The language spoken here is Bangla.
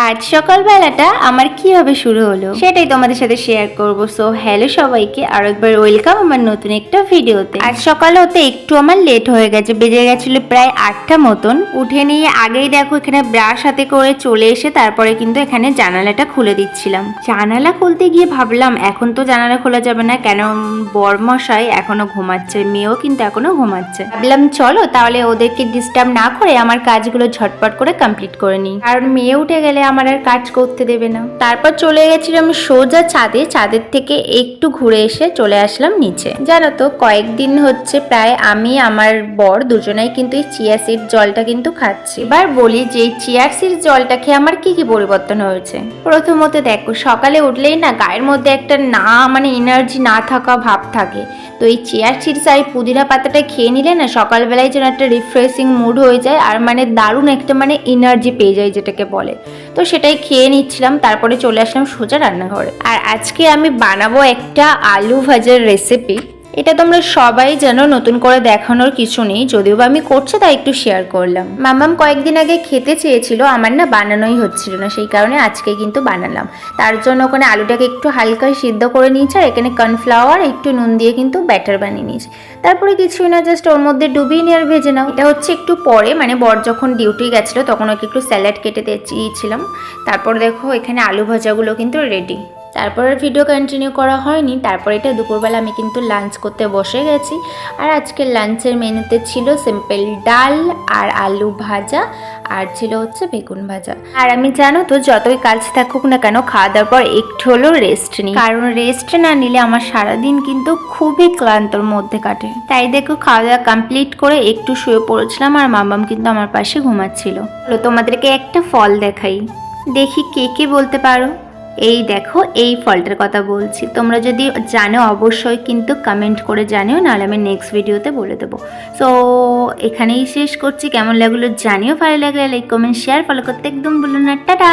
আজ সকালবেলাটা আমার কিভাবে শুরু হলো সেটাই তোমাদের সাথে শেয়ার করবো। সো হ্যালো সবাইকে, আর একবার ওয়েলকাম আমার নতুন একটা ভিডিওতে। আজ সকালে হতে একটু আমার লেট হয়ে গেছে, বেজে গেছিল প্রায় 8টা মতন। উঠে নিয়ে আগেই দেখো এখানে ব্রাশ হাতে করে চলে এসে তারপরে কিন্তু এখানে জানালাটা খুলে দিচ্ছিলাম। জানালা খুলতে গিয়ে ভাবলাম এখন তো জানালা খোলা যাবে না, কেন বরমশাই এখনো ঘুমাচ্ছে, মেয়েও কিন্তু এখনো ঘুমাচ্ছে। ভাবলাম চলো তাহলে ওদেরকে ডিস্টার্ব না করে আমার কাজগুলো ঝটপট করে কমপ্লিট করে নিই, কারণ মেয়ে উঠে গেলে আমার আর কাজ করতে দেবে না। তারপর চলে গেছিলাম সোজা ছাদে, ছাদের থেকে একটু ঘুরে এসে চলে আসলাম নিচে। জানো তো কয়েকদিন হচ্ছে প্রায় আমি আমার বর দুজনেই কিন্তু এই চিয়া সিড জলটা কিন্তু খাচ্ছি। এবার বলি যে এই চিয়া সিড জলটা খেয়ে আমার কি কি পরিবর্তন হয়েছে। প্রথমত দেখো, সকালে উঠলেই না গায়ের মধ্যে একটা এনার্জি না থাকা ভাব থাকে। তো এই চিয়া সিডস আর পুদিনা পাতাটা খেয়ে নিলে না সকালবেলায় যেন একটা রিফ্রেশিং মুড হয়ে যায়, আর দারুণ একটা এনার্জি পেয়ে যায় যেটাকে বলে। তো সেটাই খেয়ে নিচ্ছিলাম, তারপরে চলে আসলাম সোজা রান্নাঘরে। আর আজকে আমি বানাবো একটা আলু ভাজার রেসিপি। এটা তোমরা সবাই জানো, নতুন করে দেখানোর কিছু নেই, যদিও বা আমি করছি তাই একটু শেয়ার করলাম। মামাম কয়েকদিন আগে খেতে চেয়েছিল, আমার না বানানোই হচ্ছিল না, সেই কারণে আজকে কিন্তু বানালাম। তার জন্য ওখানে আলুটাকে একটু হালকা সিদ্ধ করে নিয়েছি, আর এখানে কর্নফ্লাওয়ার একটু নুন দিয়ে কিন্তু ব্যাটার বানিয়ে নিয়েছি। তারপরে কিছুই না, জাস্ট ওর মধ্যে ডুবিয়ে নিয়ে আর ভেজে নাও। এটা হচ্ছে একটু পরে, বর যখন ডিউটি গেছিলো তখন ওকে একটু স্যালাড কেটে দিয়েছিলাম। তারপর দেখো এখানে আলু ভাজাগুলো কিন্তু রেডি। তারপর আর ভিডিও কন্টিনিউ করা হয়নি। তারপর এটা দুপুরবেলা আমি কিন্তু লাঞ্চ করতে বসে গেছি। আর আজকের লাঞ্চের মেনুতে ছিল সিম্পল ডাল আর আলু ভাজা, আর ছিল হচ্ছে বেগুন ভাজা। আর আমি জানো তো যতই কাজ থাকুক না কেন, খাওয়া দাওয়ার পর একটু হলেও রেস্ট নিই, কারণ রেস্ট না নিলে আমার সারাদিন কিন্তু খুবই ক্লান্তর মধ্যে কাটে। তাই দেখো খাওয়া দাওয়া কমপ্লিট করে একটু শুয়ে পড়েছিলাম, আর মামাম কিন্তু আমার পাশে ঘুমাচ্ছিল। তোমাদেরকে একটা ফল দেখাই, দেখি কে কে বলতে পারো। এই দেখো, এই ফলটার কথা বলছি। তোমরা যদি জানো অবশ্যই কিন্তু কমেন্ট করে জানিও, নাহলে আমি নেক্সট ভিডিওতে বলে দেবো। সো এখানেই শেষ করছি। কেমন লাগলো জানিও, ভালো লাগলে লাইক কমেন্ট শেয়ার ফলো করতে একদম ভুলো না। টাটা।